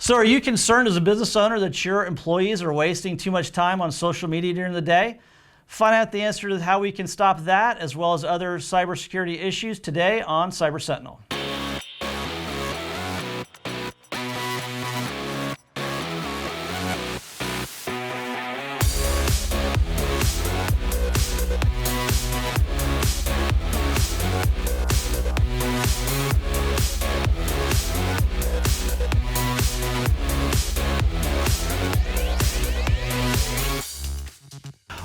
So are you concerned as a business owner that your employees are wasting too much time on social media during the day? Find out the answer to how we can stop that as well as other cybersecurity issues today on Cyber Sentinel.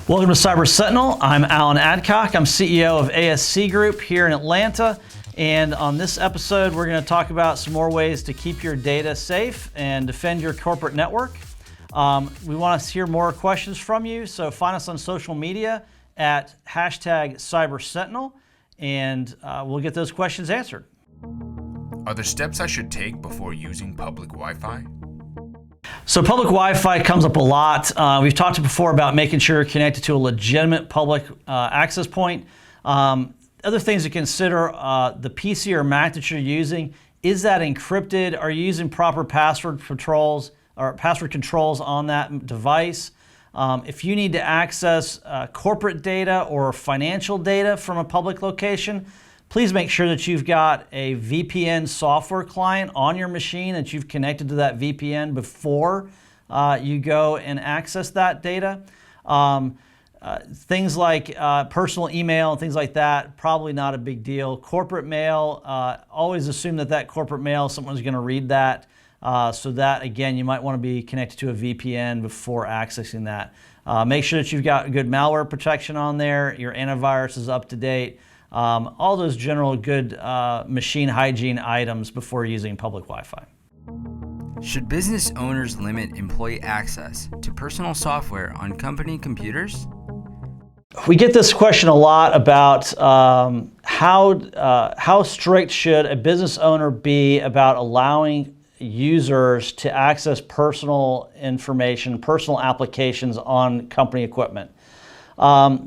Welcome to Cyber Sentinel. I'm Alan Adcock. I'm CEO of ASC Group here in Atlanta. And on this episode, we're going to talk about some more ways to keep your data safe and defend your corporate network. We want to hear more questions from you, so find us on social media at #CyberSentinel, and we'll get those questions answered. Are there steps I should take before using public Wi-Fi? So public Wi-Fi comes up a lot. We've talked before about making sure you're connected to a legitimate public access point. Other things to consider, the PC or Mac that you're using, is that encrypted? Are you using proper password controls on that device? If you need to access corporate data or financial data from a public location, please make sure that you've got a VPN software client on your machine, that you've connected to that VPN before you go and access that data. Things like personal email and things like that, probably not a big deal. Corporate mail, always assume that corporate mail, someone's going to read that. So that, again, you might want to be connected to a VPN before accessing that. Make sure that you've got good malware protection on there, your antivirus is up to date. All those general good machine hygiene items before using public Wi-Fi. Should business owners limit employee access to personal software on company computers? We get this question a lot about how strict should a business owner be about allowing users to access personal information, personal applications on company equipment.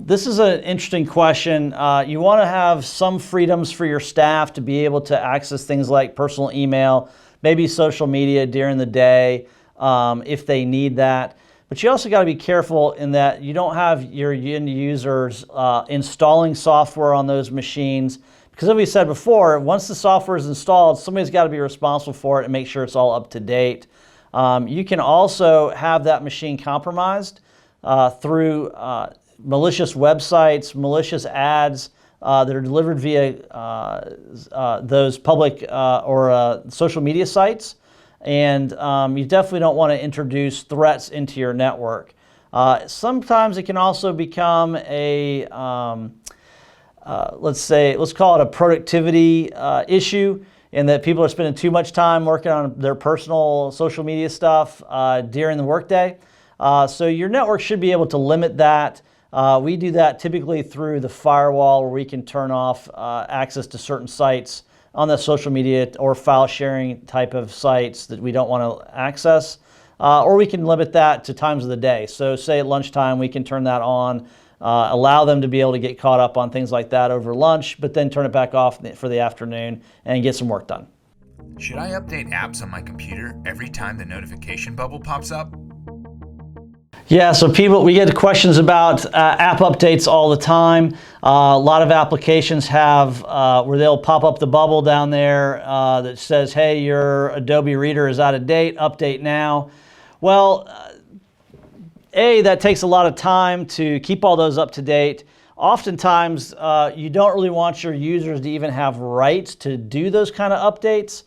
This is an interesting question. You want to have some freedoms for your staff to be able to access things like personal email, maybe social media during the day if they need that. But you also got to be careful in that you don't have your end users installing software on those machines. Because as we said before, once the software is installed, somebody's got to be responsible for it and make sure it's all up to date. You can also have that machine compromised through malicious websites, malicious ads that are delivered via those public or social media sites. And you definitely don't want to introduce threats into your network. Sometimes it can also become a, let's call it a productivity issue, in that people are spending too much time working on their personal social media stuff during the workday. So your network should be able to limit that. We do that typically through the firewall, where we can turn off access to certain sites on the social media or file sharing type of sites that we don't want to access. Or we can limit that to times of the day. So say at lunchtime, we can turn that on, allow them to be able to get caught up on things like that over lunch, but then turn it back off for the afternoon and get some work done. Should I update apps on my computer every time the notification bubble pops up? Yeah, so we get questions about app updates all the time. A lot of applications have where they'll pop up the bubble down there that says, hey, your Adobe Reader is out of date, update now. Well, that takes a lot of time to keep all those up to date. Oftentimes, you don't really want your users to even have rights to do those kind of updates.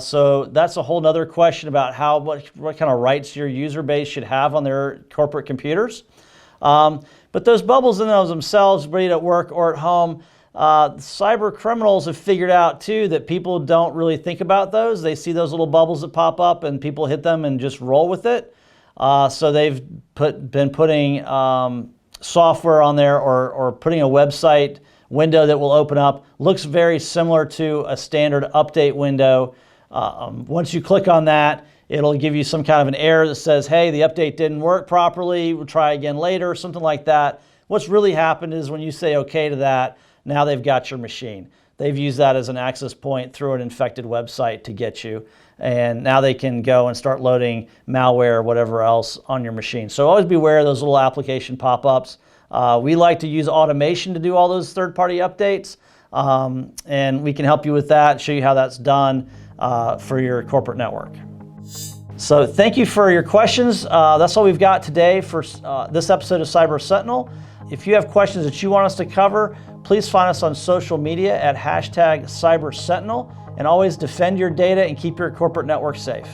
So that's a whole nother question about what kind of rights your user base should have on their corporate computers. But those bubbles in themselves, be it at work or at home, cyber criminals have figured out too that people don't really think about those. They see those little bubbles that pop up and people hit them and just roll with it. So they've been putting software on there or putting a website window that will open up. Looks very similar to a standard update window. Once you click on that, it'll give you some kind of an error that says, hey, the update didn't work properly, we'll try again later, something like that. What's really happened is when you say okay to that, now they've got your machine. They've used that as an access point through an infected website to get you. and now they can go and start loading malware or whatever else on your machine. So always be aware of those little application pop-ups. We like to use automation to do all those third-party updates, and we can help you with that, show you how that's done for your corporate network. So thank you for your questions. That's all we've got today for this episode of Cyber Sentinel. If you have questions that you want us to cover, please find us on social media at #CyberSentinel, and always defend your data and keep your corporate network safe.